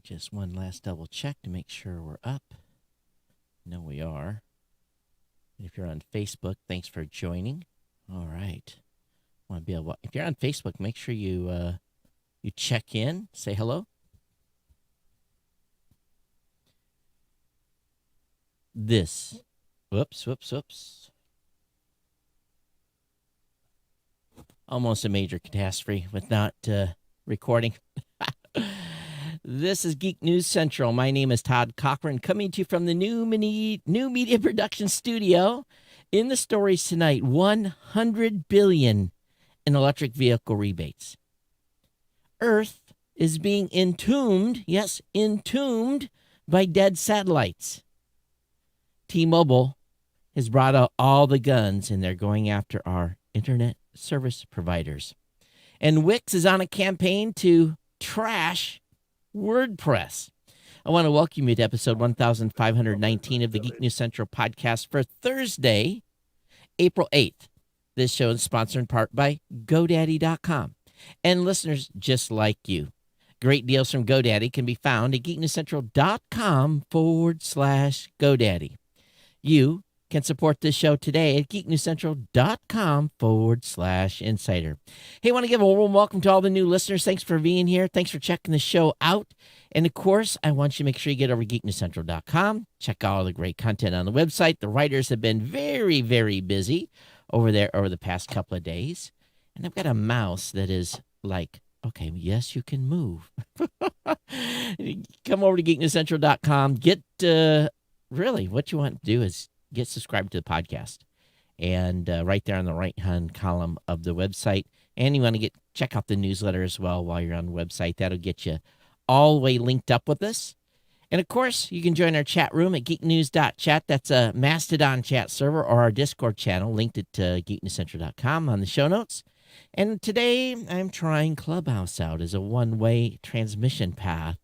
Just one last double check to make sure we're up. No, we are. And if you're on Facebook, thanks for joining. All right. Want to be able. If you're on Facebook, make sure you check in, say hello. Whoops. Almost a major catastrophe with not recording. This is Geek News Central. My name is Todd Cochran, coming to you from the new media production studio. In the stories tonight, $100 billion in electric vehicle rebates. Earth is being entombed, yes, entombed by dead satellites. T-Mobile has brought out all the guns, and they're going after our internet service providers. And Wix is on a campaign to trash WordPress. I want to welcome you to episode 1519 of the Geek News Central podcast for Thursday, April 8th. This show is sponsored in part by GoDaddy.com and listeners just like you. Great deals from GoDaddy can be found at geeknewscentral.com/GoDaddy. You can support this show today at geeknewscentral.com/insider. Hey, I want to give a warm welcome to all the new listeners. Thanks for being here. Thanks for checking the show out. And, of course, I want you to make sure you get over to geeknewscentral.com. Check out all the great content on the website. The writers have been very, very busy over there over the past couple of days. And I've got a mouse that is like, okay, yes, you can move. Come over to geeknewscentral.com. Get, really, what you want to do is get subscribed to the podcast, and right there on the right-hand column of the website. And you want to check out the newsletter as well while you're on the website. That'll get you all the way linked up with us. And, of course, you can join our chat room at geeknews.chat. That's a Mastodon chat server, or our Discord channel, linked at geeknewscentral.com on the show notes. And today I'm trying Clubhouse out as a one-way transmission path.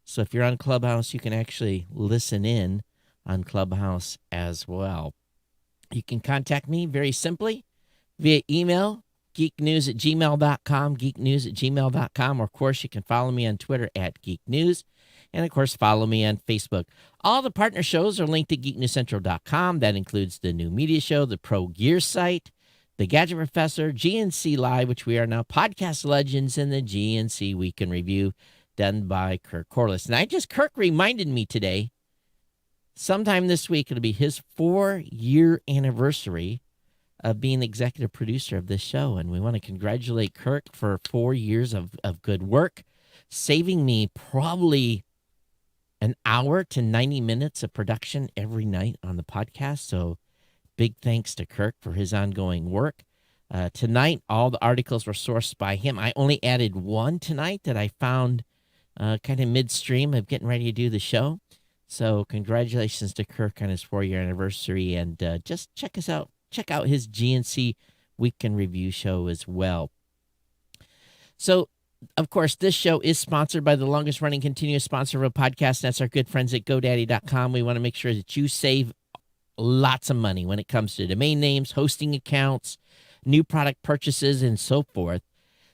So if you're on Clubhouse, you can actually listen in on Clubhouse as well. You can contact me very simply via email, geeknews@gmail.com, geeknews@gmail.com. Or, of course, you can follow me on Twitter at geeknews. And, of course, follow me on Facebook. All the partner shows are linked at geeknewscentral.com. That includes the new media show, the Pro Gear site, the Gadget Professor, GNC Live, which we are now, Podcast Legends, and the GNC Week in Review done by Kirk Corliss. And Kirk reminded me today, sometime this week, it'll be his 4-year anniversary of being the executive producer of this show. And we want to congratulate Kirk for 4 years of good work, saving me probably an hour to 90 minutes of production every night on the podcast. So big thanks to Kirk for his ongoing work. Tonight, all the articles were sourced by him. I only added one tonight that I found kind of midstream of getting ready to do the show. So congratulations to Kirk on his 4-year anniversary, and just check us out. Check out his GNC Week in Review show as well. So, of course, this show is sponsored by the longest-running continuous sponsor of a podcast. That's our good friends at GoDaddy.com. We want to make sure that you save lots of money when it comes to domain names, hosting accounts, new product purchases, and so forth.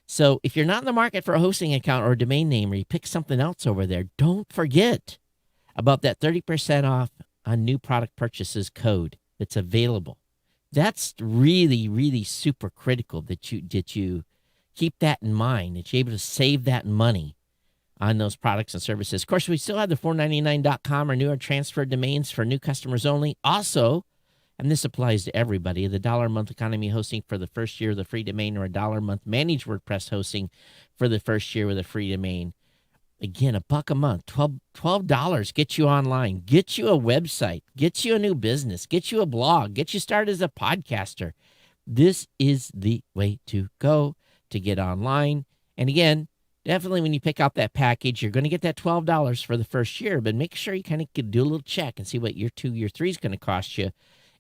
So if you're not in the market for a hosting account or a domain name, or you pick something else over there, don't forget about that 30% off on new product purchases code that's available. That's really, really super critical that you keep that in mind, that you're able to save that money on those products and services. Of course, we still have the $4.99.com or newer transfer domains for new customers only. Also, and this applies to everybody, the $1-a-month economy hosting for the first year with a free domain, or a $1-a-month managed WordPress hosting for the first year with a free domain. Again, $1 a month, $12 gets you online, gets you a website, gets you a new business, gets you a blog, gets you started as a podcaster. This is the way to go to get online. And again, definitely when you pick out that package, you're going to get that $12 for the first year, but make sure you kind of do a little check and see what year 2, year 3 is going to cost you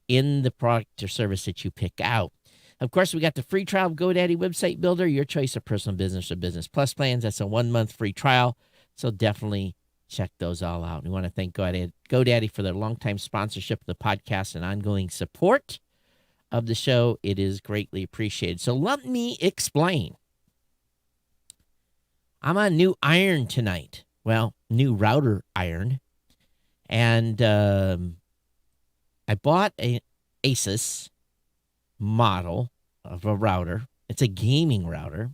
in the product or service that you pick out. Of course, we got the free trial of GoDaddy Website Builder, your choice of personal business or business plus plans. That's a 1-month free trial. So definitely check those all out. We want to thank GoDaddy for their longtime sponsorship of the podcast and ongoing support of the show. It is greatly appreciated. So let me explain. I'm on new iron tonight. Well, new router iron, and I bought a Asus model of a router. It's a gaming router.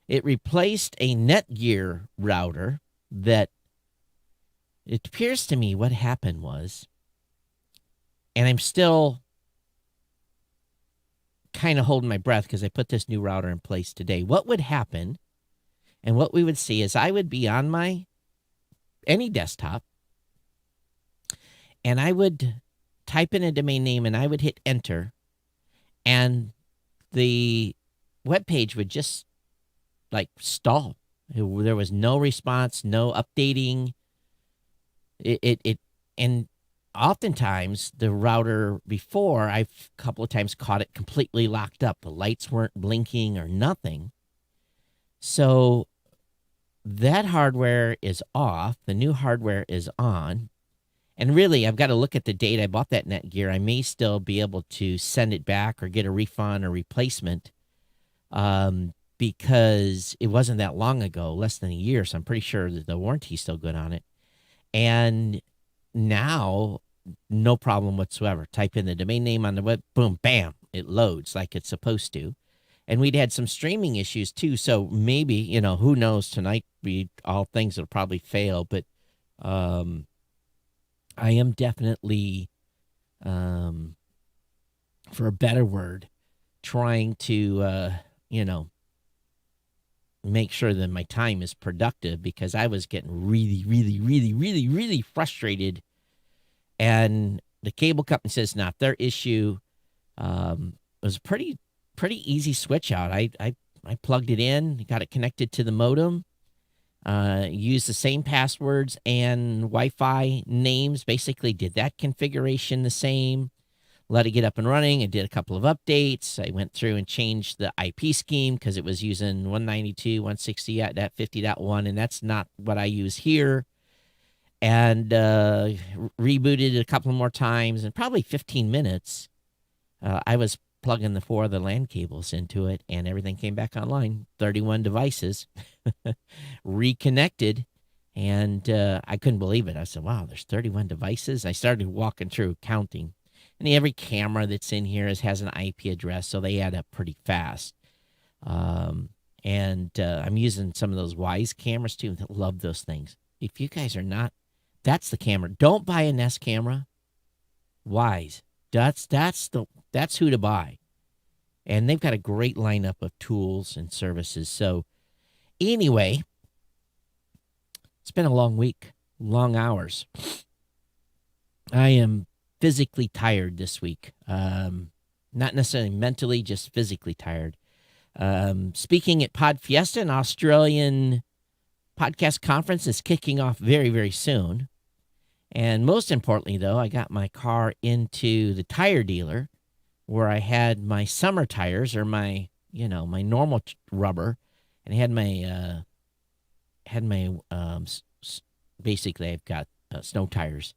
It replaced a Netgear router that it appears to me what happened was, and I'm still kind of holding my breath because I put this new router in place today. What would happen and what we would see is I would be on my any desktop and I would type in a domain name and I would hit enter and the web page would just like stall. There was no response, no updating. And oftentimes the router before, I've a couple of times caught it completely locked up. The lights weren't blinking or nothing. So that hardware is off. The new hardware is on. And really, I've got to look at the date I bought that Netgear. I may still be able to send it back or get a refund or replacement because it wasn't that long ago, less than a year. So I'm pretty sure that the warranty's still good on it. And now, no problem whatsoever. Type in the domain name on the web, boom, bam, it loads like it's supposed to. And we'd had some streaming issues too. So maybe, who knows, tonight be all things that'll probably fail. But I am definitely, for a better word, trying to, make sure that my time is productive because I was getting really, really, really, really, really frustrated. And the cable company says not their issue. It was a pretty easy switch out. I plugged it in, got it connected to the modem, used the same passwords and Wi-Fi names, basically did that configuration the same, let it get up and running. I did a couple of updates. I went through and changed the IP scheme because it was using 192.168.50.1, and that's not what I use here. And rebooted it a couple more times, and probably 15 minutes, I was plugging the 4 of the LAN cables into it, and everything came back online. 31 devices reconnected, and I couldn't believe it. I said, wow, there's 31 devices. I started walking through counting. And every camera that's in here has an IP address, so they add up pretty fast. And I'm using some of those Wise cameras, too. I love those things. If you guys are not, that's the camera. Don't buy a Nest camera. Wise. That's who to buy. And they've got a great lineup of tools and services. So anyway, it's been a long week, long hours. I am physically tired this week. Not necessarily mentally, just physically tired. Speaking at Pod Fiesta, an Australian podcast conference is kicking off very, very soon. And most importantly, though, I got my car into the tire dealer where I had my summer tires or my normal rubber, and I had my basically I've got snow tires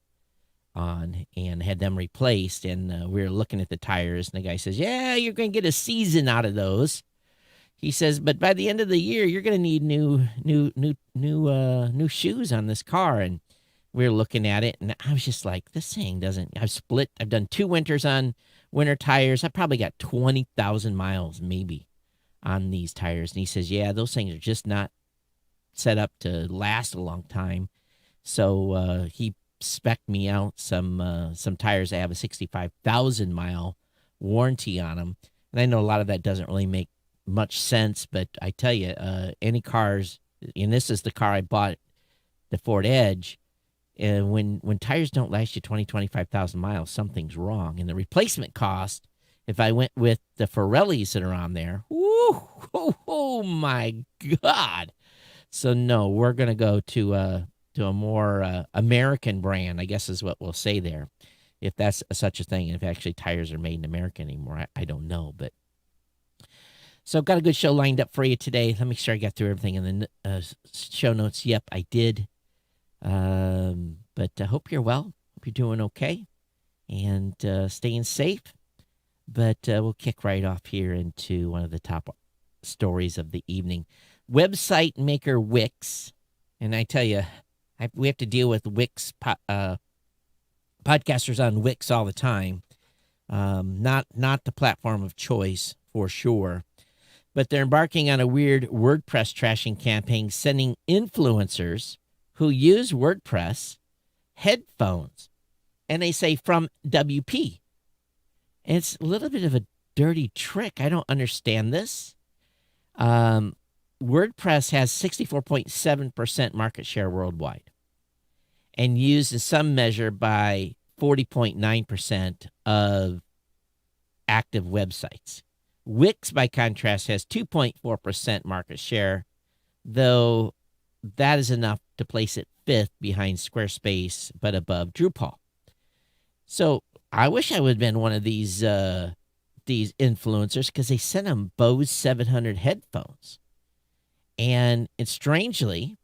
on and had them replaced, and we were looking at the tires, and the guy says, yeah, you're going to get a season out of those. He says, but by the end of the year, you're going to need new shoes on this car. And we were looking at it, and I was just like, this thing doesn't, I've done 2 winters on winter tires. I probably got 20,000 miles maybe on these tires. And he says, yeah, those things are just not set up to last a long time. So he spec'd me out some tires that have a 65,000 mile warranty on them. And I know a lot of that doesn't really make much sense, but I tell you, any cars, and this is the car I bought, the Ford Edge, and when tires don't last you 25,000 miles, something's wrong. And the replacement cost, if I went with the Pirellis that are on there, oh my God. So no, we're going to go to a more American brand, I guess is what we'll say there, if that's such a thing. And if actually tires are made in America anymore, I don't know. But so I've got a good show lined up for you today. Let me make sure I got through everything in the show notes. Yep, I did. But I hope you're well. Hope you're doing okay and staying safe. But we'll kick right off here into one of the top stories of the evening. Website maker Wix, and I tell you, We have to deal with podcasters on Wix all the time. Not the platform of choice for sure. But they're embarking on a weird WordPress trashing campaign, sending influencers who use WordPress headphones. And they say from WP. And it's a little bit of a dirty trick. I don't understand this. WordPress has 64.7% market share worldwide and used in some measure by 40.9% of active websites. Wix, by contrast, has 2.4% market share, though that is enough to place it fifth behind Squarespace, but above Drupal. So I wish I would have been one of these influencers, because they sent them Bose 700 headphones. And it's strangely,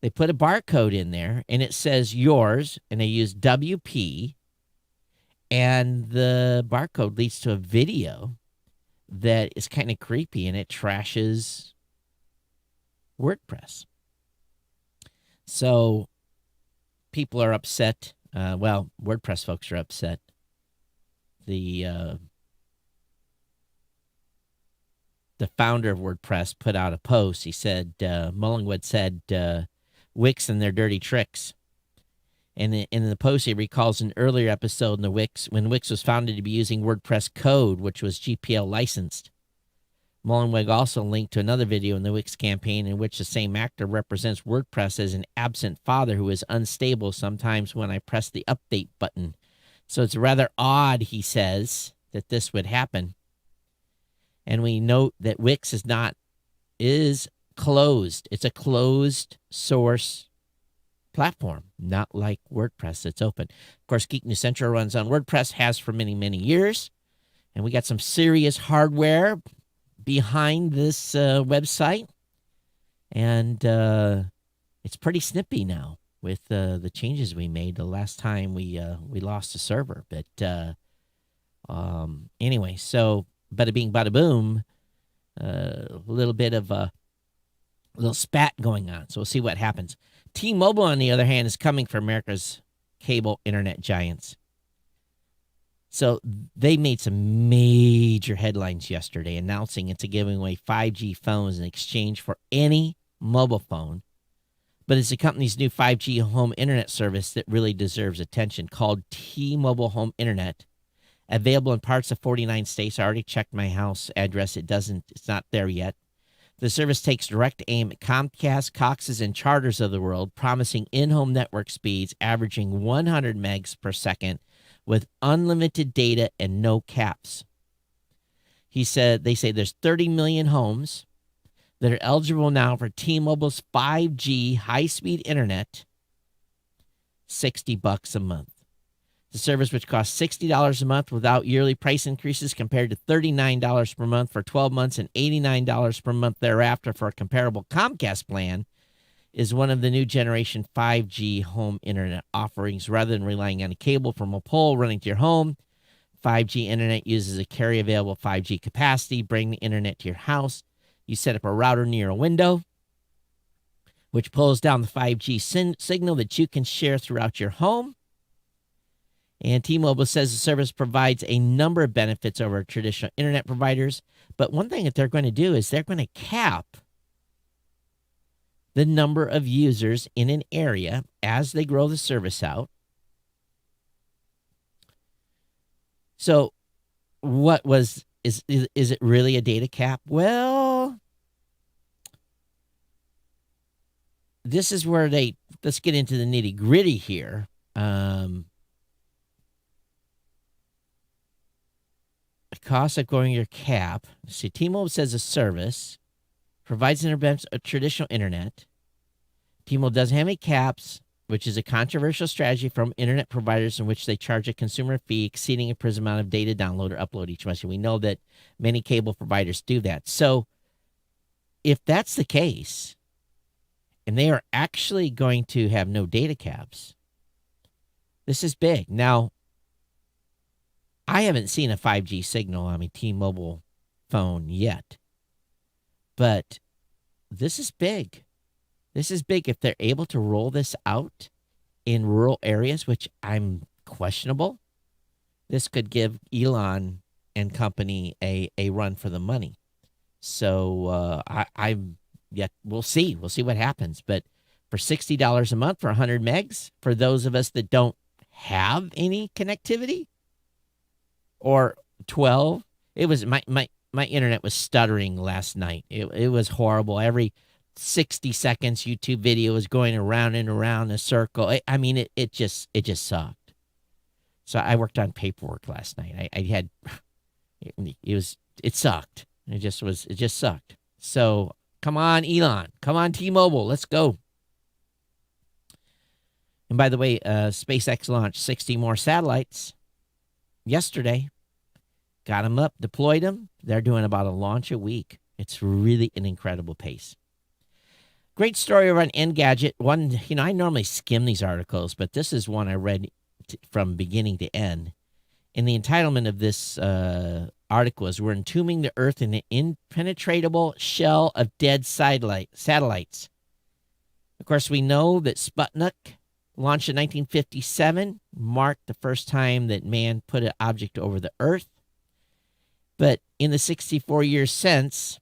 they put a barcode in there, and it says yours, and they use WP, and the barcode leads to a video that is kind of creepy, and it trashes WordPress. So people are upset. WordPress folks are upset. The founder of WordPress put out a post. He said, Mullingwood said, Wix and their dirty tricks. And in the post, he recalls an earlier episode in the Wix when Wix was founded to be using WordPress code, which was GPL licensed. Mullingwood also linked to another video in the Wix campaign in which the same actor represents WordPress as an absent father who is unstable sometimes when I press the update button. So it's rather odd, he says, that this would happen. And we note that Wix is closed. It's a closed source platform, not like WordPress. It's open. Of course, Geek News Central runs on WordPress, has for many, many years. And we got some serious hardware behind this website. And it's pretty snippy now with the changes we made the last time we lost a server. But anyway, so bada bing, bada boom, a little bit of a little spat going on. So we'll see what happens. T-Mobile, on the other hand, is coming for America's cable internet giants. So they made some major headlines yesterday announcing it's giving away 5G phones in exchange for any mobile phone. But it's the company's new 5G home internet service that really deserves attention, called T-Mobile Home Internet. Available in parts of 49 states. I already checked my house address. It's not there yet. The service takes direct aim at Comcast, Cox's, and Charters of the world, promising in-home network speeds averaging 100 megs per second with unlimited data and no caps. They say there's 30 million homes that are eligible now for T-Mobile's 5G high-speed internet, $60 a month. The service, which costs $60 a month without yearly price increases, compared to $39 per month for 12 months and $89 per month thereafter for a comparable Comcast plan, is one of the new generation 5G home internet offerings. Rather than relying on a cable from a pole running to your home, 5G internet uses a carry-available 5G capacity, bring the internet to your house. You set up a router near a window, which pulls down the 5G signal that you can share throughout your home. And T-Mobile says the service provides a number of benefits over traditional internet providers. But one thing that they're going to do is they're going to cap the number of users in an area as they grow the service out. So is it really a data cap? Well, this is where let's get into the nitty gritty here. The cost of growing your cap. See, T-Mobile says a service provides a traditional internet. T-Mobile doesn't have any caps, which is a controversial strategy from internet providers in which they charge a consumer fee exceeding a present amount of data download or upload each month. We know that many cable providers do that. So if that's the case, and they are actually going to have no data caps, this is big. Now, I haven't seen a 5G signal on my T-Mobile phone yet, but this is big. This is big. If they're able to roll this out in rural areas, which I'm questionable, this could give Elon and company a run for the money. So I'm we'll see. We'll see what happens. But for $60 a month for 100 megs, for those of us that don't have any connectivity, or 12, it was my internet was stuttering last night. It was horrible. Every 60 seconds YouTube video was going around and around a circle. I mean, it just sucked. So I worked on paperwork last night. I had it sucked. It just sucked. So come on, Elon. Come on, T-Mobile. Let's go. And by the way, SpaceX launched 60 more satellites yesterday. Got them up, deployed them. They're doing about a launch a week. It's really an incredible pace. Great story over on Engadget. One, I normally skim these articles, but this is one I read from beginning to end. And the entitlement of this article is, we're entombing the Earth in an impenetrable shell of dead satellites. Of course, we know that Sputnik, launched in 1957, marked the first time that man put an object over the Earth. But in the 64 years since,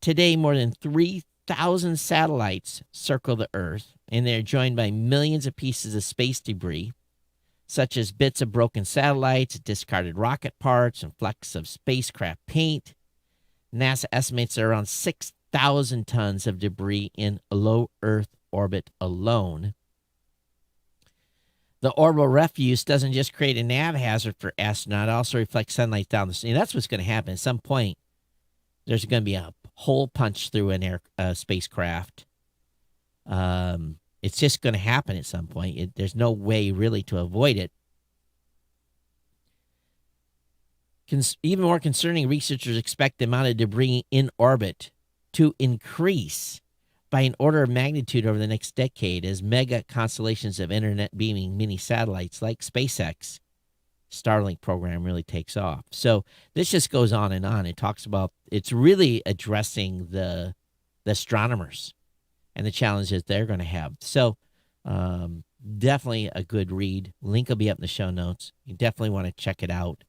today more than 3,000 satellites circle the Earth, and they're joined by millions of pieces of space debris, such as bits of broken satellites, discarded rocket parts, and flecks of spacecraft paint. NASA estimates there are around 6,000 tons of debris in low Earth orbit alone. The orbital refuse doesn't just create a nav hazard for astronauts, it also reflects sunlight down the street. That's what's going to happen. At some point, there's going to be a hole punched through an spacecraft. It's just going to happen at some point. There's no way really to avoid it. Even more concerning, researchers expect the amount of debris in orbit to increase by an order of magnitude over the next decade as mega constellations of internet beaming mini satellites like SpaceX Starlink program really takes off. So this just goes on and on. It talks about, it's really addressing the astronomers and the challenges they're going to have. So definitely a good read. Link will be up in the show notes. You definitely want to check it out.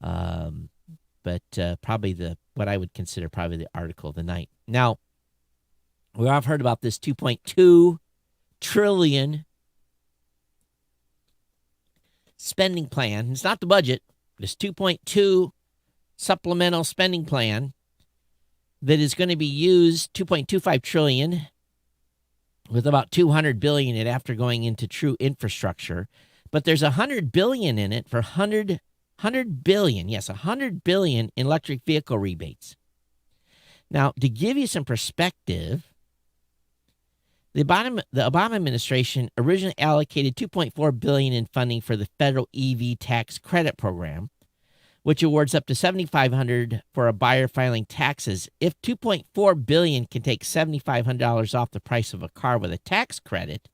But probably what I would consider probably the article of the night. Now, we all have heard about this $2.2 trillion spending plan. It's not the budget. This 2.2 supplemental spending plan that is going to be used, $2.25 trillion, with about $200 billion in it after going into true infrastructure. But there's $100 billion in it for $100 billion. Yes, $100 billion in electric vehicle rebates. Now, to give you some perspective, the Obama administration originally allocated $2.4 billion in funding for the federal EV tax credit program, which awards up to $7,500 for a buyer filing taxes. If $2.4 billion can take $7,500 off the price of a car with a tax credit,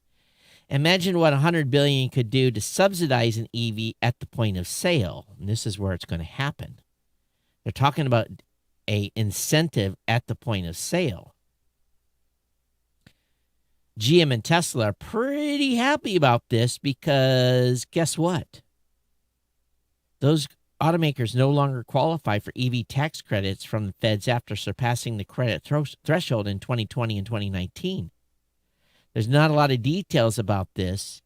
imagine what $100 billion could do to subsidize an EV at the point of sale. And this is where it's going to happen. They're talking about an incentive at the point of sale. GM and Tesla are pretty happy about this because guess what? Those automakers no longer qualify for EV tax credits from the feds after surpassing the credit threshold in 2020 and 2019. There's not a lot of details about this,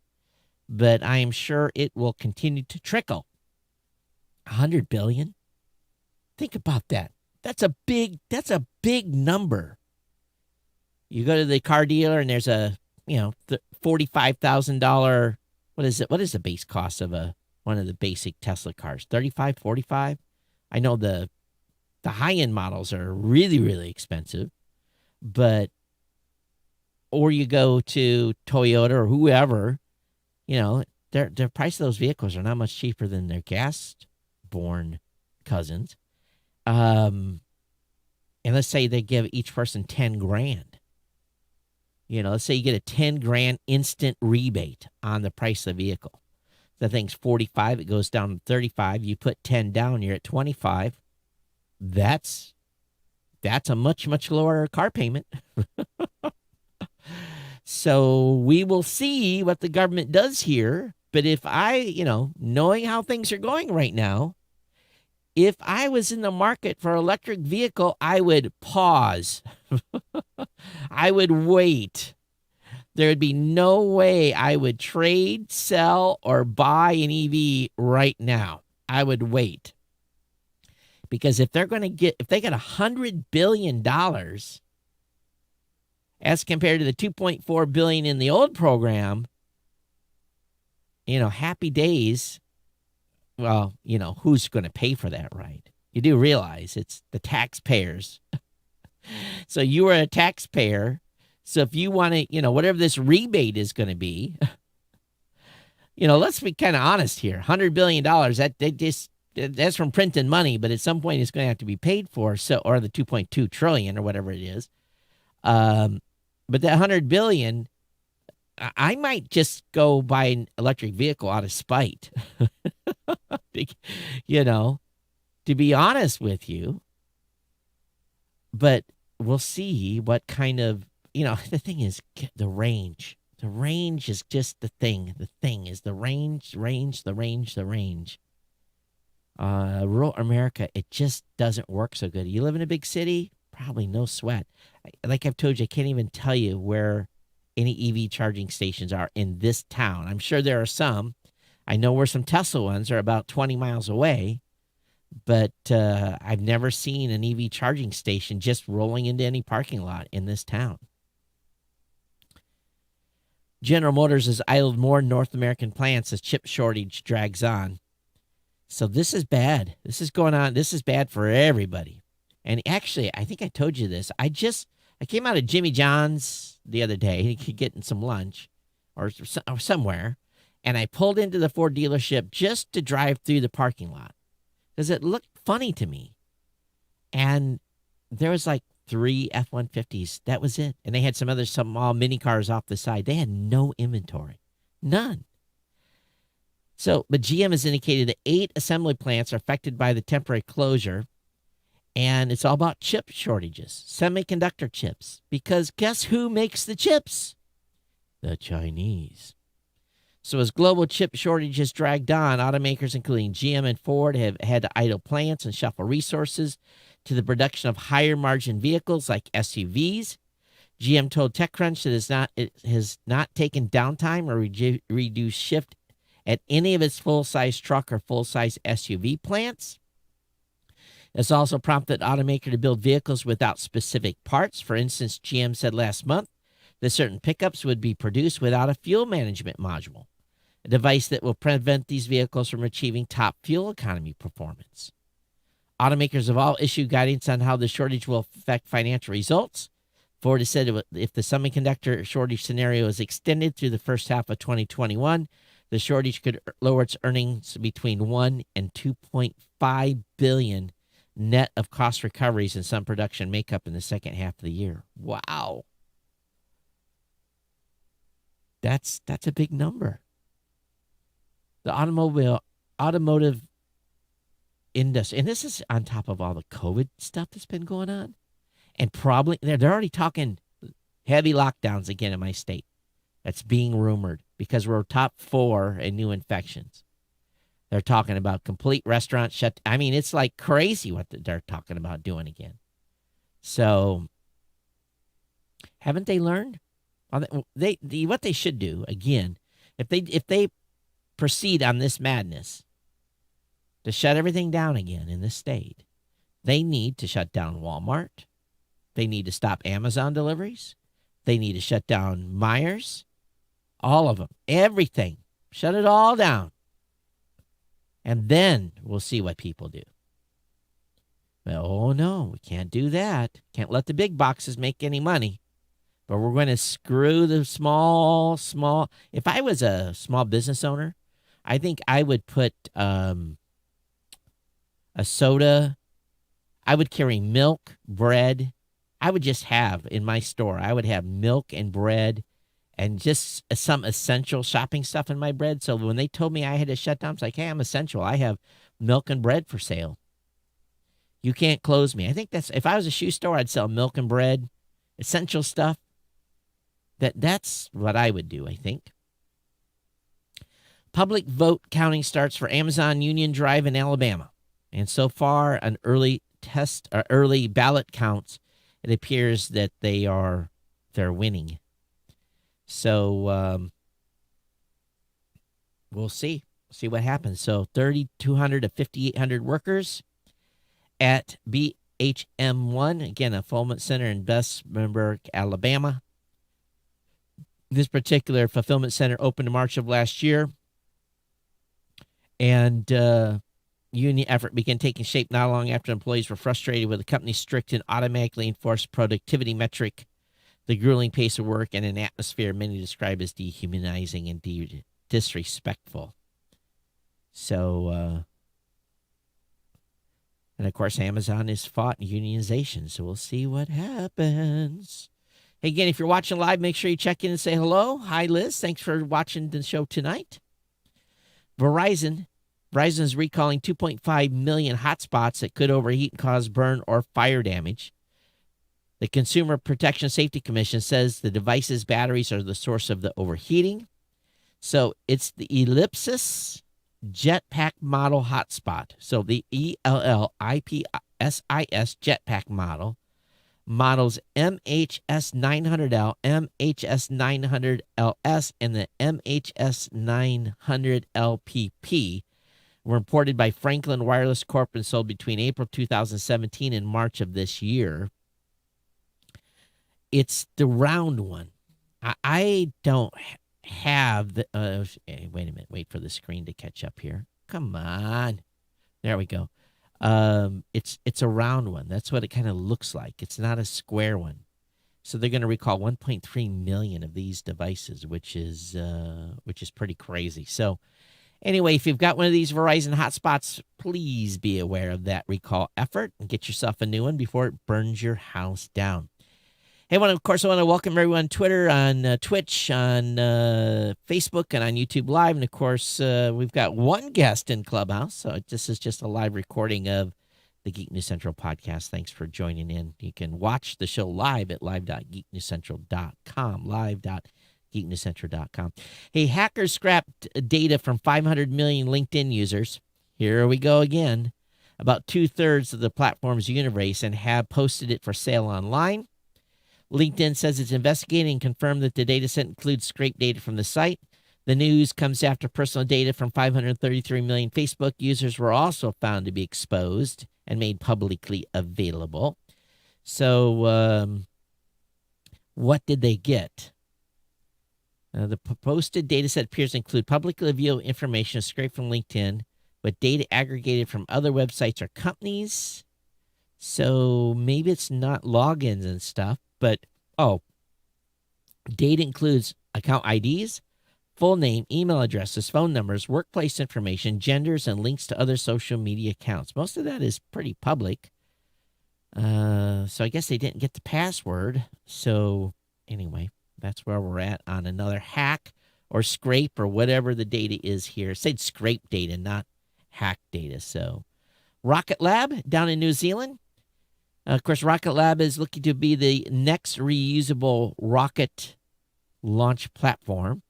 but I am sure it will continue to trickle. $100 billion? Think about that. That's a big number. You go to the car dealer and there's a, $45,000. What is it? What is the base cost of one of the basic Tesla cars? 35, 45? I know the high-end models are really, really expensive, or you go to Toyota or whoever, their price of those vehicles are not much cheaper than their gas-born cousins. And let's say they give each person $10,000. Let's say you get a $10,000 instant rebate on the price of the vehicle. The thing's 45, it goes down to 35. You put 10 down, you're at 25. That's a much, much lower car payment. So we will see what the government does here. But if I, knowing how things are going right now, if I was in the market for electric vehicle, I would pause. I would wait. There would be no way I would trade, sell, or buy an EV right now. I would wait. Because if they get $100 billion as compared to the $2.4 billion in the old program, happy days. Well, who's going to pay for that, right? You do realize it's the taxpayers. So you are a taxpayer. So if you want to, whatever this rebate is going to be, let's be kind of honest here. $100 billion, that's from printing money, but at some point it's going to have to be paid for. So, or the 2.2 trillion or whatever it is. But that $100 billion, I might just go buy an electric vehicle out of spite. To be honest with you. But we'll see what kind of, the thing is the range. The range is just the thing. The thing is the range. Rural America, it just doesn't work so good. You live in a big city, probably no sweat. Like I've told you, I can't even tell you where any EV charging stations are in this town. I'm sure there are some. I know where some Tesla ones are about 20 miles away, but I've never seen an EV charging station just rolling into any parking lot in this town. General Motors has idled more North American plants as chip shortage drags on. So this is bad. This is going on. This is bad for everybody. And actually, I think I told you this. I came out of Jimmy John's the other day, getting some lunch or somewhere, and I pulled into the Ford dealership just to drive through the parking lot because it looked funny to me. And there was like 3 F-150s. That was it. And they had some other small mini cars off the side. They had no inventory. None. So, but GM has indicated that 8 assembly plants are affected by the temporary closure. And it's all about chip shortages, semiconductor chips. Because guess who makes the chips? The Chinese. So as global chip shortages dragged on, automakers including GM and Ford have had to idle plants and shuffle resources to the production of higher margin vehicles like SUVs. GM told TechCrunch that it has not taken downtime or reduced shift at any of its full-size truck or full-size SUV plants. It's also prompted automaker to build vehicles without specific parts. For instance, GM said last month that certain pickups would be produced without a fuel management module, a device that will prevent these vehicles from achieving top fuel economy performance. Automakers have all issued guidance on how the shortage will affect financial results. Ford has said if the semiconductor shortage scenario is extended through the first half of 2021, the shortage could lower its earnings between $1 and $2.5 billion net of cost recoveries and some production makeup in the second half of the year. Wow. That's a big number. The automotive industry, and this is on top of all the COVID stuff that's been going on, and probably they're already talking heavy lockdowns again in my state. That's being rumored because we're top 4 in new infections. They're talking about complete restaurant shut. I mean, it's like crazy what they're talking about doing again. So, haven't they learned? What they should do again, if they proceed on this madness to shut everything down again in this state, they need to shut down Walmart. They need to stop Amazon deliveries. They need to shut down Myers. All of them, everything, shut it all down. And then we'll see what people do. But, oh, no, we can't do that. Can't let the big boxes make any money. But we're going to screw the small. If I was a small business owner, I think I would put a soda. I would carry milk, bread. I would just have in my store, I would have milk and bread and just some essential shopping stuff in my bread. So when they told me I had to shut down, it's like, hey, I'm essential. I have milk and bread for sale. You can't close me. I think if I was a shoe store, I'd sell milk and bread, essential stuff. That's what I would do, I think. Public vote counting starts for Amazon Union Drive in Alabama. And so far, an early ballot counts, it appears that they're winning. So we'll see what happens. So 3,200 to 5,800 workers at BHM1, again, a fulfillment center in Bessemer, Alabama. This particular fulfillment center opened in March of last year. And union effort began taking shape not long after employees were frustrated with the company's strict and automatically enforced productivity metric, the grueling pace of work, and an atmosphere many describe as dehumanizing and disrespectful. So, and of course, Amazon has fought unionization, so we'll see what happens. Hey, again, if you're watching live, make sure you check in and say hello. Hi, Liz. Thanks for watching the show tonight. Verizon is recalling 2.5 million hotspots that could overheat and cause burn or fire damage. The Consumer Protection Safety Commission says the device's batteries are the source of the overheating. So it's the Ellipsis Jetpack Model hotspot. So the ELLIPSIS Jetpack models MHS900L, MHS900LS, and the MHS900LPP were imported by Franklin Wireless Corp and sold between April 2017 and March of this year. It's the round one. I don't have the... wait a minute. Wait for the screen to catch up here. Come on. There we go. It's a round one. That's what it kind of looks like. It's not a square one. So they're going to recall 1.3 million of these devices, which is pretty crazy. So anyway, if you've got one of these Verizon hotspots, please be aware of that recall effort and get yourself a new one before it burns your house down. Hey, of course, I want to welcome everyone on Twitter, on Twitch, on Facebook, and on YouTube Live. And, of course, we've got one guest in Clubhouse. So this is just a live recording of the Geek News Central podcast. Thanks for joining in. You can watch the show live at live.geeknewscentral.com, live.geeknewscentral.com. Hey, hackers scrapped data from 500 million LinkedIn users. Here we go again. About 2/3 of the platform's universe and have posted it for sale online. LinkedIn says it's investigating and confirmed that the data set includes scraped data from the site. The news comes after personal data from 533 million Facebook users were also found to be exposed and made publicly available. So what did they get? The posted data set appears to include publicly available information scraped from LinkedIn, but data aggregated from other websites or companies. So maybe it's not logins and stuff. But, data includes account IDs, full name, email addresses, phone numbers, workplace information, genders, and links to other social media accounts. Most of that is pretty public. So I guess they didn't get the password. So anyway, that's where we're at on another hack or scrape or whatever the data is here. It said scrape data, not hack data. So Rocket Lab down in New Zealand. Of course, Rocket Lab is looking to be the next reusable rocket launch platform.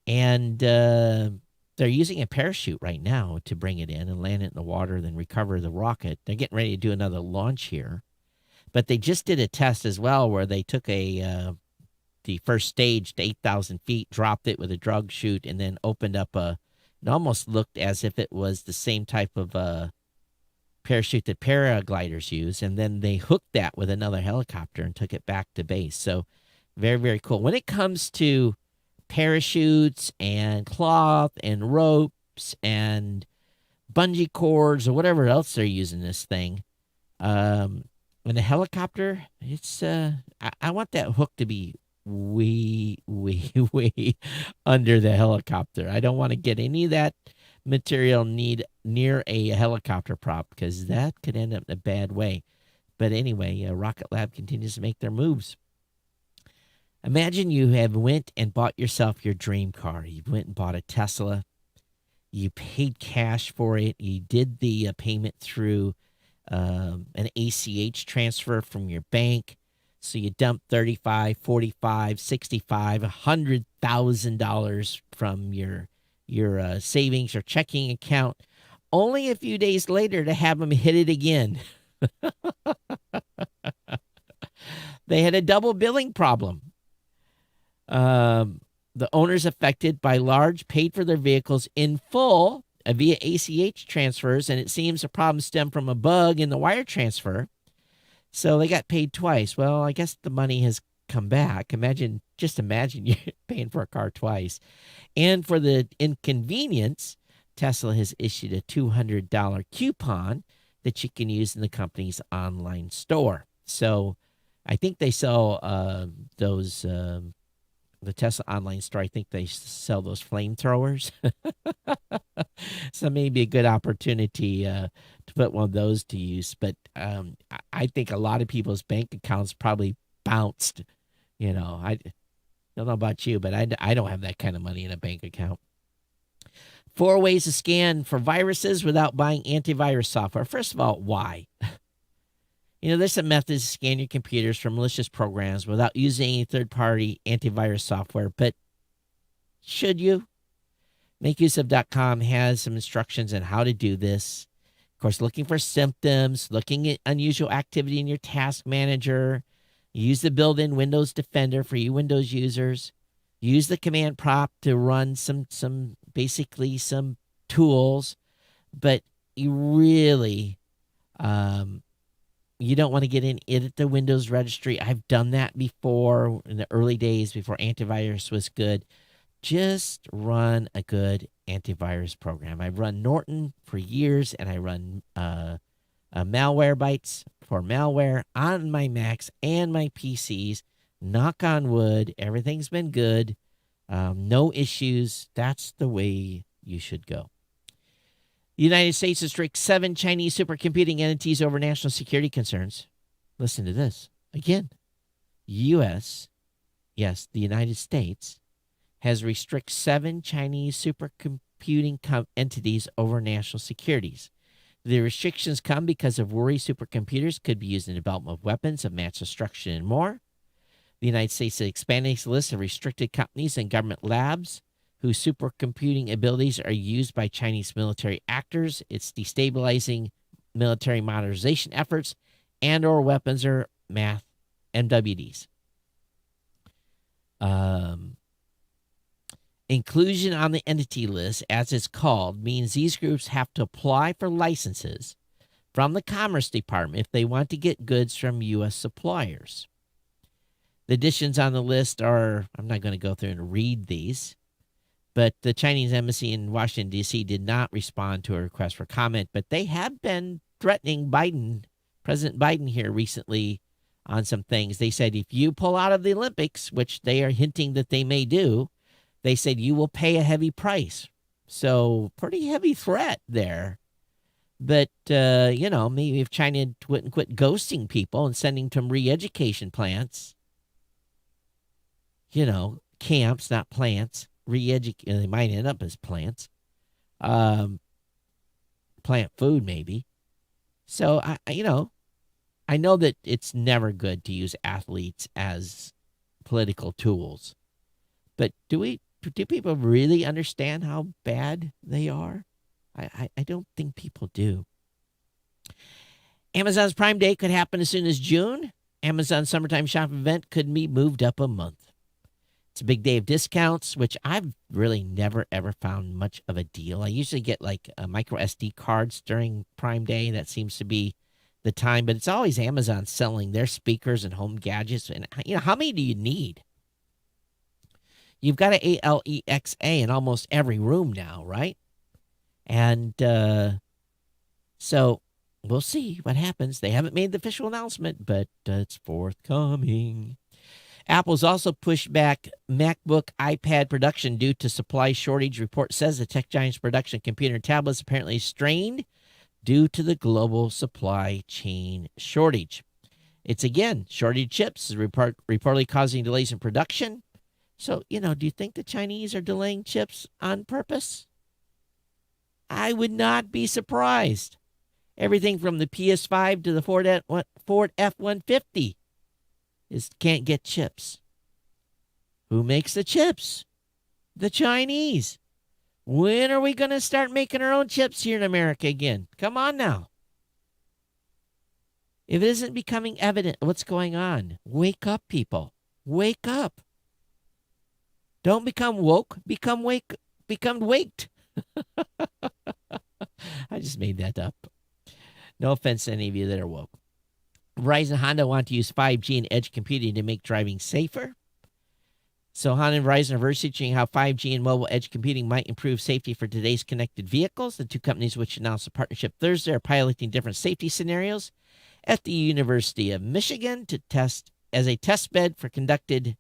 And they're using a parachute right now to bring it in and land it in the water, then recover the rocket. They're getting ready to do another launch here. But they just did a test as well where they took the first stage to 8,000 feet, dropped it with a drug chute, and then opened up it almost looked as if it was the same type of parachute that paragliders use, and then they hooked that with another helicopter and took it back to base. So very, very cool. When it comes to parachutes and cloth and ropes and bungee cords or whatever else they're using this thing, in a helicopter, it's I want that hook to be way, way, way under the helicopter. I don't want to get any of that material near a helicopter prop because that could end up in a bad way. But anyway, Rocket Lab continues to make their moves. Imagine you have went and bought yourself your dream car. You went and bought a Tesla. You paid cash for it. You did the payment through an ACH transfer from your bank. So you dump $35, $45, $65, $100,000 from your savings or checking account, only a few days later to have them hit it again. They had a double billing problem. The owners affected by large paid for their vehicles in full via ACH transfers, and it seems the problem stemmed from a bug in the wire transfer. So they got paid twice. Well, I guess the money has come back. Just imagine you're paying for a car twice. And for the inconvenience, Tesla has issued a $200 coupon that you can use in the company's online store. So I think they sell the Tesla online store. I think they sell those flamethrowers. So maybe a good opportunity to put one of those to use. But I think a lot of people's bank accounts probably bounced. I don't know about you, but I don't have that kind of money in a bank account. 4 ways to scan for viruses without buying antivirus software. First of all, why? There's some methods to scan your computers for malicious programs without using any third-party antivirus software, but should you? MakeUseOf.com has some instructions on how to do this. Of course, looking for symptoms, looking at unusual activity in your task manager. Use the built-in Windows Defender for you Windows users. Use the command prompt to run some tools, but you really you don't want to get in edit the Windows registry. I've done that before in the early days before antivirus was good. Just run a good antivirus program. I've run Norton for years, and I run Malwarebytes for malware on my Macs and my PCs. Knock on wood, everything's been good. No issues. That's the way you should go. The United States restricts 7 Chinese supercomputing entities over national security concerns. Listen to this. Again, the United States has restricted 7 Chinese supercomputing entities over national securities. The restrictions come because of worry supercomputers could be used in the development of weapons of mass destruction and more. The United States is expanding its list of restricted companies and government labs whose supercomputing abilities are used by Chinese military actors. It's destabilizing military modernization efforts and or weapons or math MWDs. Inclusion on the entity list, as it's called, means these groups have to apply for licenses from the Commerce Department if they want to get goods from U.S. suppliers. The additions on the list are, I'm not going to go through and read these, but the Chinese embassy in Washington, D.C. did not respond to a request for comment, but they have been threatening President Biden here recently on some things. They said, if you pull out of the Olympics, which they are hinting that they may do, they said you will pay a heavy price. So pretty heavy threat there. But, maybe if China wouldn't quit ghosting people and sending them re-education plants, camps, not plants. They might end up as plants. Plant food, maybe. So, I know that it's never good to use athletes as political tools. But do people really understand how bad they are? I don't think people do. Amazon's Prime Day could happen as soon as June. Amazon's summertime shopping event could be moved up a month. It's a big day of discounts, which I've really never, ever found much of a deal. I usually get like micro SD cards during Prime Day. That seems to be the time, but it's always Amazon selling their speakers and home gadgets. And, how many do you need? You've got an Alexa in almost every room now, right? And so we'll see what happens. They haven't made the official announcement, but it's forthcoming. Apple's also pushed back MacBook iPad production due to supply shortage. Report says the tech giant's production computer and tablets apparently strained due to the global supply chain shortage. It's again, shortage chips is reportedly causing delays in production. So, do you think the Chinese are delaying chips on purpose? I would not be surprised. Everything from the PS5 to the Ford F-150. is can't get chips. Who makes the chips? The Chinese. When are we going to start making our own chips here in America again? Come on now. If it isn't becoming evident what's going on, wake up, people. Wake up. Don't become woke, become waked. I just made that up. No offense to any of you that are woke. Verizon and Honda want to use 5G and edge computing to make driving safer. So Honda and Verizon are researching how 5G and mobile edge computing might improve safety for today's connected vehicles. The two companies, which announced a partnership Thursday, are piloting different safety scenarios at the University of Michigan to test as a test bed for connected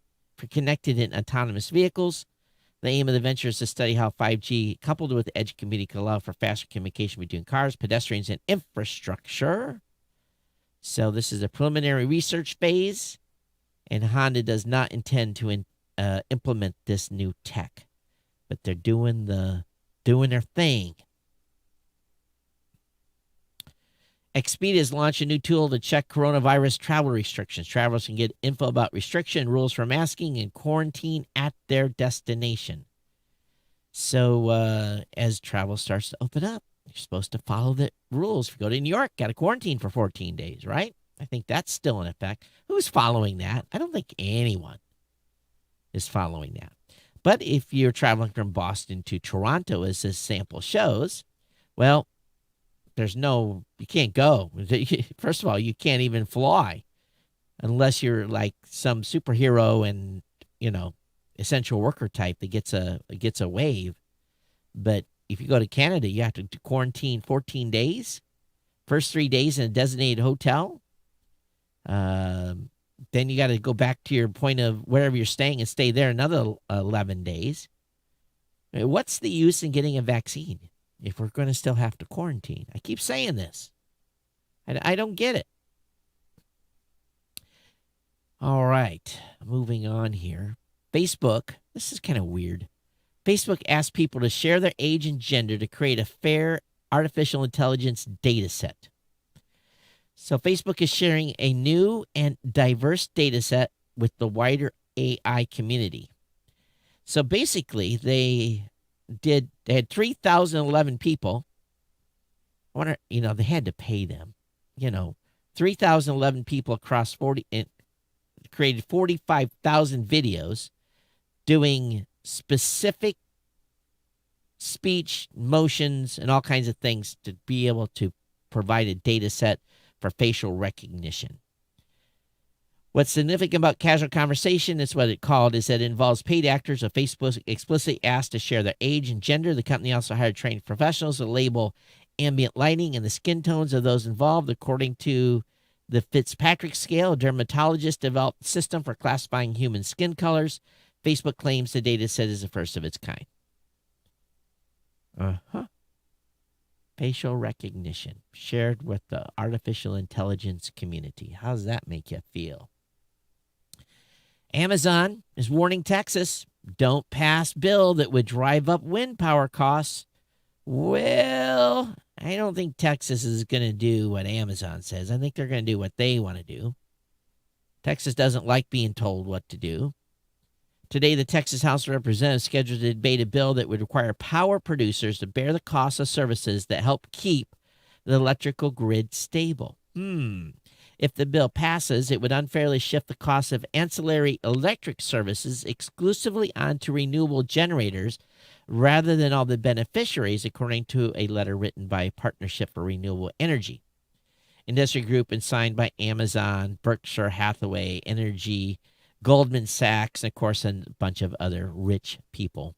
and autonomous vehicles. The aim of the venture is to study how 5G coupled with edge computing can allow for faster communication between cars, pedestrians, and infrastructure. So this is a preliminary research phase, and Honda does not intend to implement this new tech, but they're doing their thing. Expedia has launched a new tool to check coronavirus travel restrictions. Travelers can get info about restriction rules for masking and quarantine at their destination. So as travel starts to open up, you're supposed to follow the rules. If you go to New York, got to quarantine for 14 days, right? I think that's still in effect. Who's following that? I don't think anyone is following that. But if you're traveling from Boston to Toronto, as this sample shows, well, you can't go. First of all, you can't even fly unless you're like some superhero and, essential worker type that gets a wave. But if you go to Canada, you have to quarantine 14 days. First 3 days in a designated hotel. Then you got to go back to your point of wherever you're staying and stay there another 11 days. What's the use in getting a vaccine if we're going to still have to quarantine? I keep saying this. I don't get it. All right, moving on here. Facebook, this is kind of weird. Facebook asked people to share their age and gender to create a fair artificial intelligence data set. So Facebook is sharing a new and diverse data set with the wider AI community. So basically, they had 3,011 people. I wonder, they had to pay them. 3,011 people across 40 and created 45,000 videos doing specific speech, motions, and all kinds of things to be able to provide a data set for facial recognition. What's significant about casual conversation, is what it called, is that it involves paid actors of Facebook explicitly asked to share their age and gender. The company also hired trained professionals to label ambient lighting and the skin tones of those involved. According to the Fitzpatrick scale, a dermatologist developed a system for classifying human skin colors. Facebook claims the data set is the first of its kind. Facial recognition shared with the artificial intelligence community. How does that make you feel? Amazon is warning Texas, don't pass bill that would drive up wind power costs. Well, I don't think Texas is going to do what Amazon says. I think they're going to do what they want to do. Texas doesn't like being told what to do. Today, the Texas House of Representatives scheduled to debate a bill that would require power producers to bear the cost of services that help keep the electrical grid stable. If the bill passes, it would unfairly shift the cost of ancillary electric services exclusively onto renewable generators rather than all the beneficiaries, according to a letter written by Partnership for Renewable Energy industry group and signed by Amazon, Berkshire Hathaway Energy, Goldman Sachs, and, of course, a bunch of other rich people.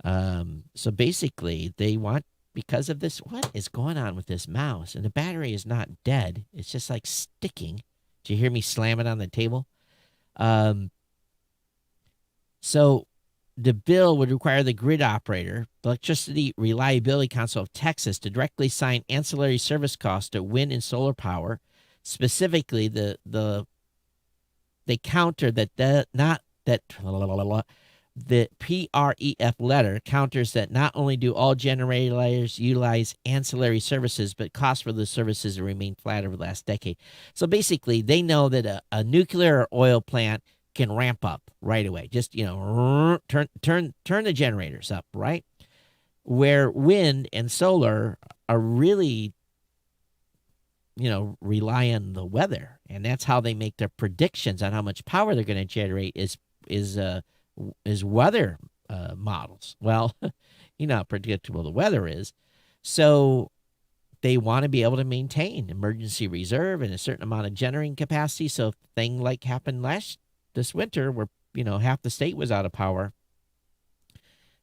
So basically, they want, because of this, what is going on with this mouse? And the battery is not dead. It's just like sticking. Did you hear me slam it on the table? So the bill would require the grid operator, the Electricity Reliability Council of Texas, to directly assign ancillary service costs to wind and solar power. Specifically, they counter that The PREF letter counters that not only do all generators utilize ancillary services, but costs for those services have remained flat over the last decade. So basically, they know that a nuclear or oil plant can ramp up right away. Just turn the generators up, right? Where wind and solar are really rely on the weather, and that's how they make their predictions on how much power they're going to generate is weather models. Well, how predictable the weather is, so they want to be able to maintain emergency reserve and a certain amount of generating capacity. So, thing like happened this winter, where half the state was out of power.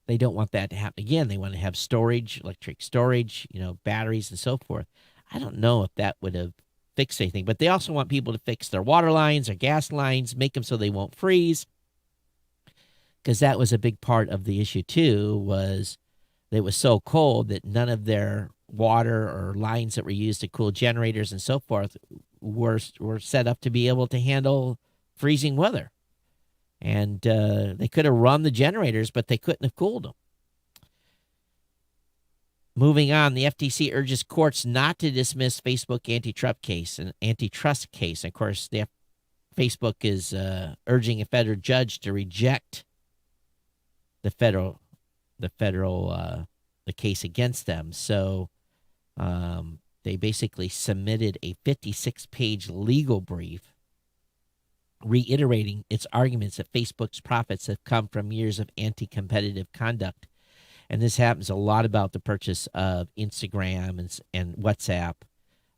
They don't want that to happen again. They want to have storage, electric storage, batteries and so forth. I don't know if that would have fixed anything, but they also want people to fix their water lines or gas lines, make them so they won't freeze. Because that was a big part of the issue too, was it was so cold that none of their water or lines that were used to cool generators and so forth were set up to be able to handle freezing weather. And they could have run the generators, but they couldn't have cooled them. Moving on, the FTC urges courts not to dismiss Facebook antitrust case. Of course, Facebook is urging a federal judge to reject the case against them. So they basically submitted a 56-page legal brief reiterating its arguments that Facebook's profits have come from years of anti-competitive conduct. And this happens a lot about the purchase of Instagram and WhatsApp,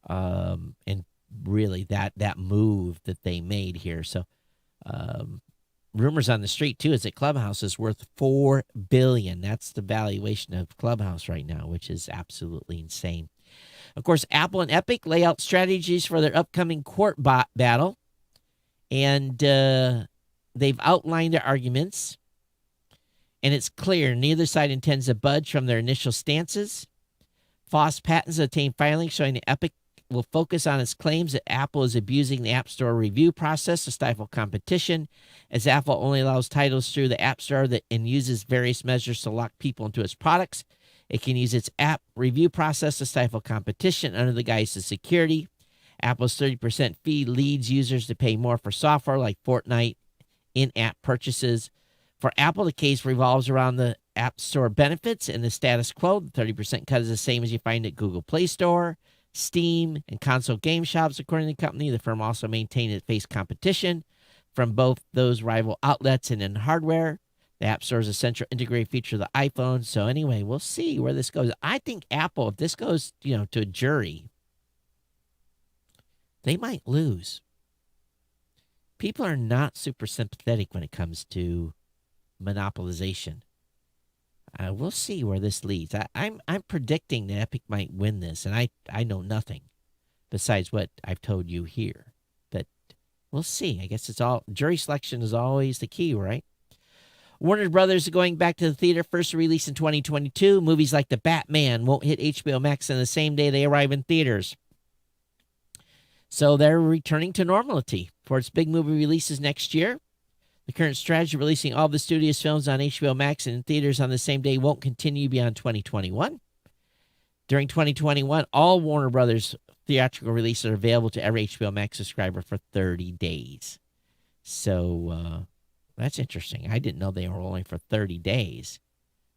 and really that move that they made here. So rumors on the street, too, is that Clubhouse is worth $4 billion. That's the valuation of Clubhouse right now, which is absolutely insane. Of course, Apple and Epic lay out strategies for their upcoming court battle. And they've outlined their arguments. And it's clear neither side intends to budge from their initial stances. Foss Patents obtained filings showing that Epic will focus on its claims that Apple is abusing the App Store review process to stifle competition, as Apple only allows titles through the App Store and uses various measures to lock people into its products. It can use its app review process to stifle competition under the guise of security. Apple's 30% fee leads users to pay more for software like Fortnite in-app purchases. For Apple, the case revolves around the App Store benefits and the status quo. The 30% cut is the same as you find at Google Play Store, Steam, and console game shops, according to the company. The firm also maintained it faced competition from both those rival outlets and in hardware. The App Store is a central integrated feature of the iPhone. So anyway, we'll see where this goes. I think Apple, if this goes to a jury, they might lose. People are not super sympathetic when it comes to monopolization. We'll see where this leads. I'm predicting that Epic might win this, and I know nothing besides what I've told you here. But we'll see. I guess it's all jury selection is always the key, right? Warner Brothers are going back to the theater, first release in 2022. Movies like The Batman won't hit HBO Max on the same day they arrive in theaters. So they're returning to normality for its big movie releases next year. The current strategy of releasing all the studio's films on HBO Max and in theaters on the same day won't continue beyond 2021. During 2021, all Warner Brothers theatrical releases are available to every HBO Max subscriber for 30 days. So that's interesting. I didn't know they were only for 30 days.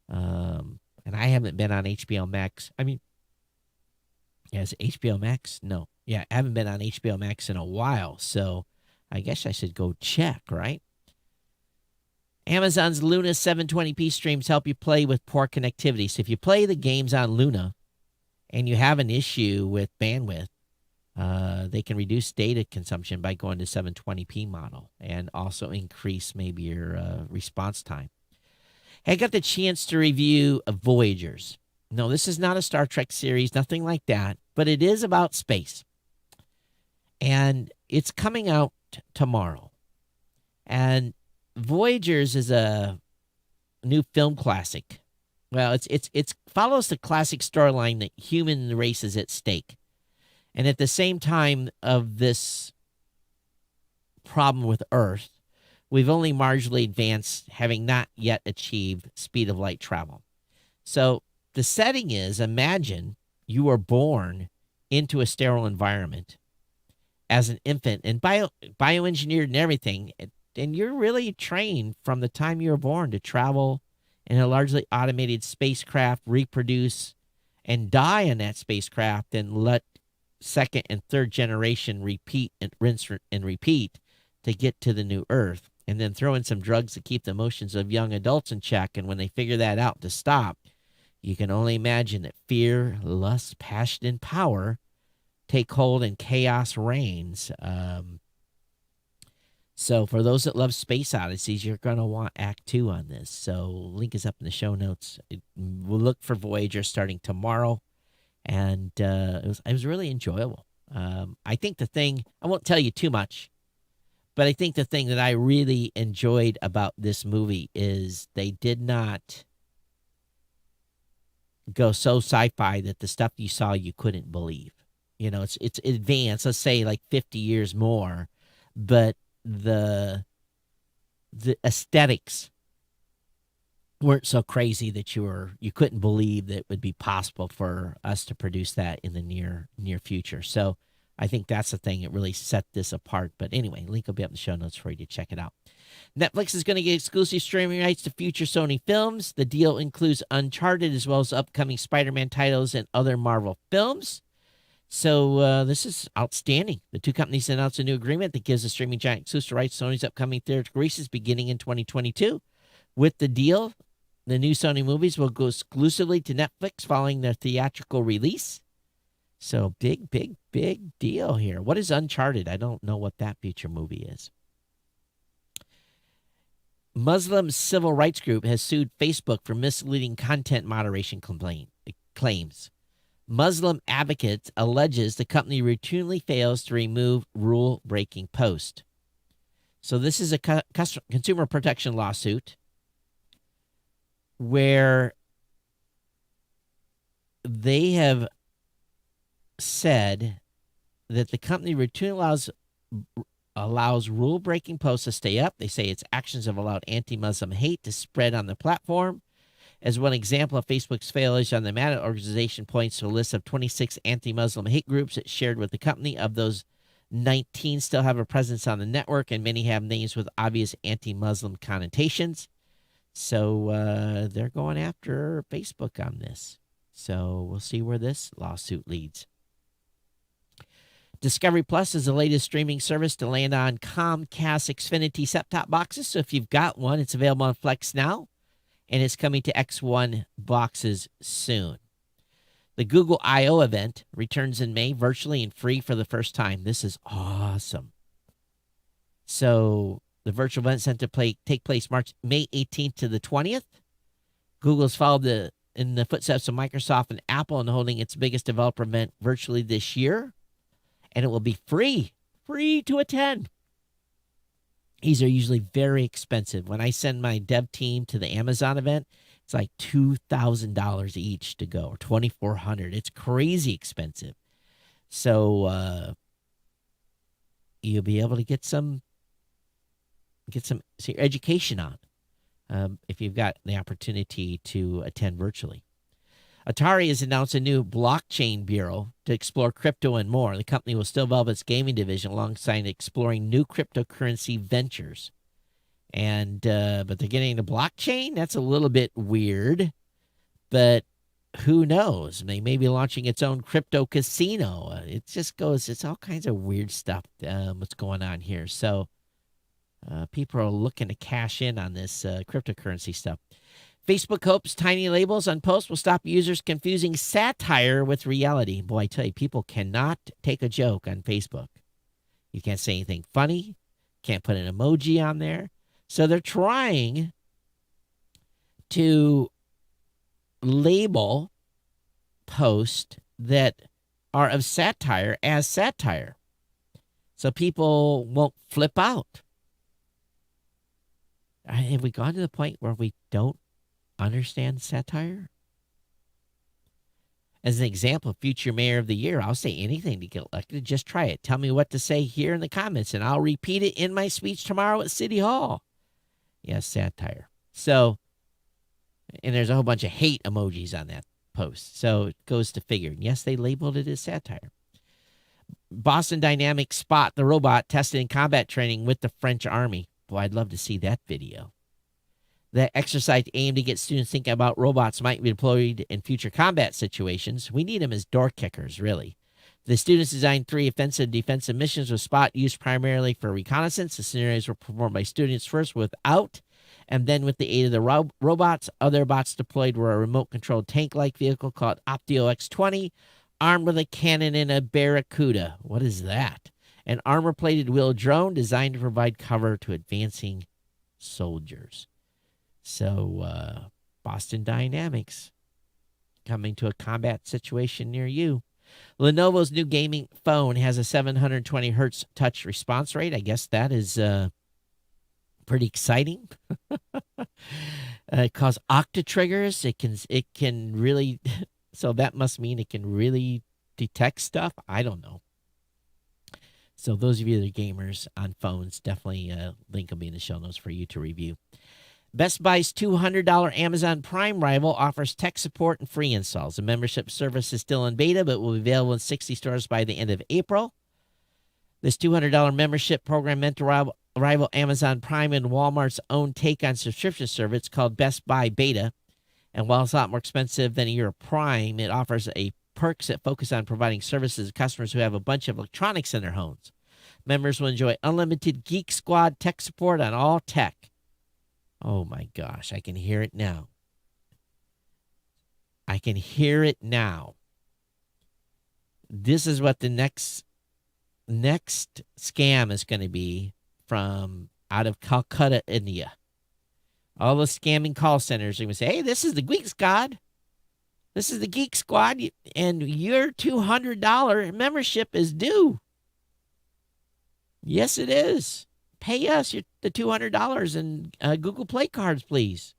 And I haven't been on HBO Max. I mean, is it HBO Max? No. Yeah, I haven't been on HBO Max in a while, so I guess I should go check, right? Amazon's Luna 720p streams help you play with poor connectivity. So if you play the games on Luna and you have an issue with bandwidth, they can reduce data consumption by going to 720p model and also increase maybe your response time. Hey, I got the chance to review Voyagers. No, this is not a Star Trek series, nothing like that, but it is about space. And it's coming out tomorrow. And Voyagers is a new film classic. Well, it's follows the classic storyline that human race is at stake. And at the same time of this problem with Earth, we've only marginally advanced, having not yet achieved speed of light travel. So the setting is, imagine you were born into a sterile environment as an infant and bioengineered and everything. And you're really trained from the time you were born to travel in a largely automated spacecraft, reproduce, and die in that spacecraft, and let second and third generation repeat and rinse and repeat to get to the new Earth. And then throw in some drugs to keep the emotions of young adults in check. And when they figure that out, to stop, you can only imagine that fear, lust, passion, and power take hold and chaos reigns. So for those that love space odysseys, you're going to want Act 2 on this. So link is up in the show notes. We'll look for Voyager starting tomorrow. And it was really enjoyable. I think the thing, I won't tell you too much, but I think the thing that I really enjoyed about this movie is they did not go so sci-fi that the stuff you saw you couldn't believe. You know, it's advanced, let's say like 50 years more, but the aesthetics weren't so crazy that you couldn't believe that it would be possible for us to produce that in the near future. So I think that's the thing that really set this apart. But anyway, link will be up in the show notes for you to check it out. Netflix is going to get exclusive streaming rights to future Sony films. The deal includes Uncharted as well as upcoming Spider-Man titles and other Marvel films. So this is outstanding. The two companies announced a new agreement that gives the streaming giant exclusive rights to Sony's upcoming theatrical releases beginning in 2022. With the deal, the new Sony movies will go exclusively to Netflix following their theatrical release. So big deal here. What is Uncharted? I don't know what that future movie is. Muslim civil rights group has sued Facebook for misleading content moderation claims. Muslim advocates alleges the company routinely fails to remove rule-breaking posts. So this is a consumer protection lawsuit where they have said that the company routinely allows rule-breaking posts to stay up. They say its actions have allowed anti-Muslim hate to spread on the platform. As one example of Facebook's failures on the matter, the organization points to a list of 26 anti-Muslim hate groups it shared with the company. Of those, 19 still have a presence on the network, and many have names with obvious anti-Muslim connotations. So they're going after Facebook on this. So we'll see where this lawsuit leads. Discovery Plus is the latest streaming service to land on Comcast Xfinity set-top boxes. So if you've got one, it's available on Flex now, and it's coming to X1 boxes soon. The Google I.O. event returns in May, virtually and free for the first time. This is awesome. So the virtual event is set to take place May 18th to the 20th. Google's followed in the footsteps of Microsoft and Apple in holding its biggest developer event virtually this year. And it will be free to attend. These are usually very expensive. When I send my dev team to the Amazon event, it's like $2,000 each to go, or $2,400. It's crazy expensive. So you'll be able to get some education on if you've got the opportunity to attend virtually. Atari has announced a new blockchain bureau to explore crypto and more. The company will still develop its gaming division alongside exploring new cryptocurrency ventures. And but they're getting into blockchain? That's a little bit weird. But who knows? They may be launching its own crypto casino. It's all kinds of weird stuff what's going on here. So people are looking to cash in on this cryptocurrency stuff. Facebook hopes tiny labels on posts will stop users confusing satire with reality. Boy, I tell you, people cannot take a joke on Facebook. You can't say anything funny. Can't put an emoji on there. So they're trying to label posts that are of satire as satire, so people won't flip out. Have we gone to the point where we don't understand satire? As an example, future mayor of the year, I'll say anything to get elected. Just try it. Tell me what to say here in the comments, and I'll repeat it in my speech tomorrow at City Hall. Yes, satire. So, and there's a whole bunch of hate emojis on that post. So it goes to figure. And yes, they labeled it as satire. Boston Dynamics spot the robot tested in combat training with the French Army. Boy, I'd love to see that video. The exercise aimed to get students thinking about robots might be deployed in future combat situations. We need them as door kickers, really. The students designed 3 offensive and defensive missions with Spot used primarily for reconnaissance. The scenarios were performed by students first without and then with the aid of the robots. Other bots deployed were a remote-controlled tank-like vehicle called Optio X-20, armed with a cannon and a Barracuda. What is that? An armor-plated wheeled drone designed to provide cover to advancing soldiers. So, Boston Dynamics coming to a combat situation near you. Lenovo's new gaming phone has a 720 hertz touch response rate. I guess that is pretty exciting. It calls octa triggers. It can really, so that must mean it can really detect stuff. I don't know. So those of you that are gamers on phones, definitely link will be in the show notes for you to review. Best Buy's $200 Amazon Prime rival offers tech support and free installs. The membership service is still in beta, but will be available in 60 stores by the end of April. This $200 membership program meant to rival Amazon Prime and Walmart's own take on subscription service called Best Buy Beta. And while it's a lot more expensive than a year of Prime, it offers perks that focus on providing services to customers who have a bunch of electronics in their homes. Members will enjoy unlimited Geek Squad tech support on all tech. Oh my gosh, I can hear it now. I can hear it now. This is what the next scam is going to be from out of Calcutta, India. All the scamming call centers are going to say, hey, this is the Geek Squad. This is the Geek Squad, and your $200 membership is due. Yes, it is. Pay us the $200 in Google Play cards, please.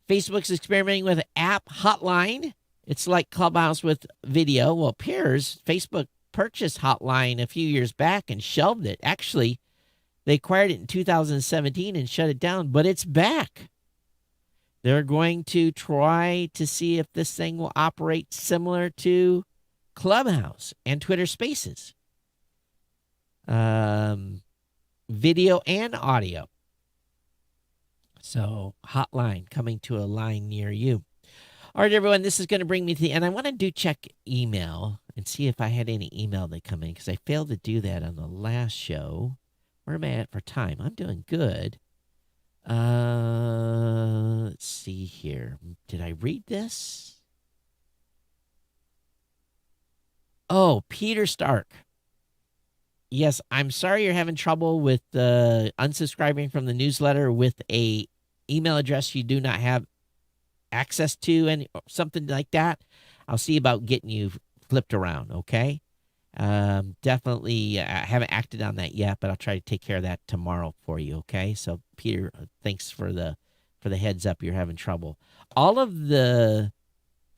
Facebook's experimenting with an app hotline. It's like Clubhouse with video. Well, it appears Facebook purchased Hotline a few years back and shelved it. Actually, they acquired it in 2017 and shut it down, but it's back. They're going to try to see if this thing will operate similar to Clubhouse and Twitter Spaces. Video and audio. So, hotline coming to a line near you. All right, everyone, this is going to bring me to the end. I want to check email and see if I had any email that come in because I failed to do that on the last show. Where am I at for time? I'm doing good. Let's see here. Did I read this? Oh, Peter Stark. Yes, I'm sorry you're having trouble with unsubscribing from the newsletter with a email address you do not have access to and something like that. I'll see about getting you flipped around, okay? Definitely I haven't acted on that yet, but I'll try to take care of that tomorrow for you, okay? So, Peter, thanks for the heads up you're having trouble. All of those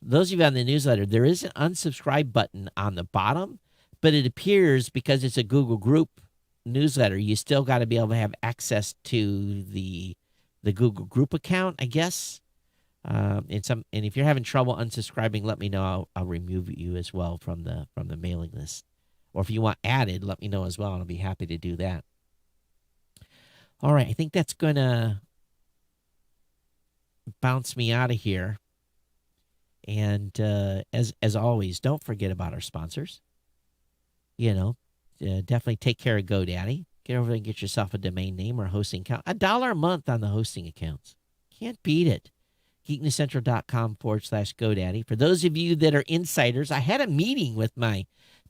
of you on the newsletter, there is an unsubscribe button on the bottom. But it appears because it's a Google Group newsletter, you still got to be able to have access to the Google Group account, I guess. And if you're having trouble unsubscribing, let me know. I'll remove you as well from the mailing list. Or if you want added, let me know as well. I'll be happy to do that. All right, I think that's going to bounce me out of here. And as always, don't forget about our sponsors. Definitely take care of GoDaddy. Get over there and get yourself a domain name or hosting account. $1 a month on the hosting accounts. Can't beat it. geeknewscentral.com/GoDaddy. For those of you that are insiders, I had a meeting with my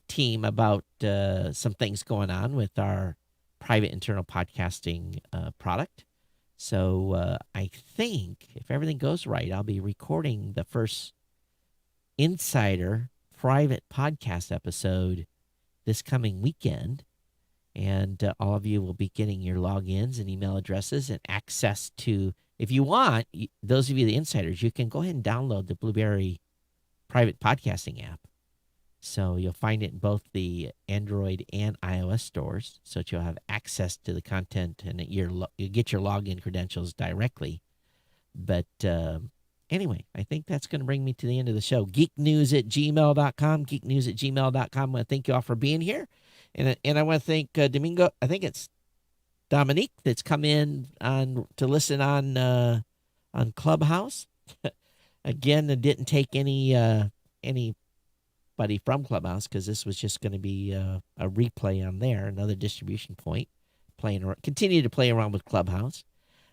team about some things going on with our private internal podcasting product. So I think if everything goes right, I'll be recording the first insider private podcast episode this coming weekend, and all of you will be getting your logins and email addresses and access to, if you want, those of you the insiders, you can go ahead and download the Blueberry private podcasting app. So you'll find it in both the Android and iOS stores, so that you'll have access to the content and you get your login credentials directly. But anyway, I think that's going to bring me to the end of the show. Geeknews@gmail.com, geeknews@gmail.com. I want to thank you all for being here. And I want to thank Domingo. I think it's Dominique that's come in to listen on Clubhouse. Again, it didn't take anybody from Clubhouse, because this was just going to be a replay on there, another distribution point. Continue to play around with Clubhouse.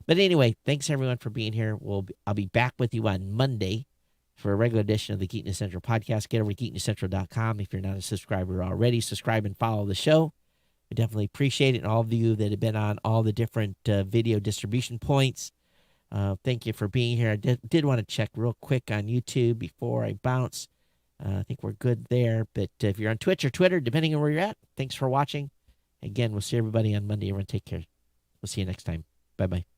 But anyway, thanks everyone for being here. I'll be back with you on Monday for a regular edition of the Geek News Central podcast. Get over to geeknewscentral.com. If you're not a subscriber already, subscribe and follow the show. We definitely appreciate it. And all of you that have been on all the different video distribution points, thank you for being here. I did want to check real quick on YouTube before I bounce. I think we're good there. But if you're on Twitch or Twitter, depending on where you're at, thanks for watching. Again, we'll see everybody on Monday. Everyone take care. We'll see you next time. Bye-bye.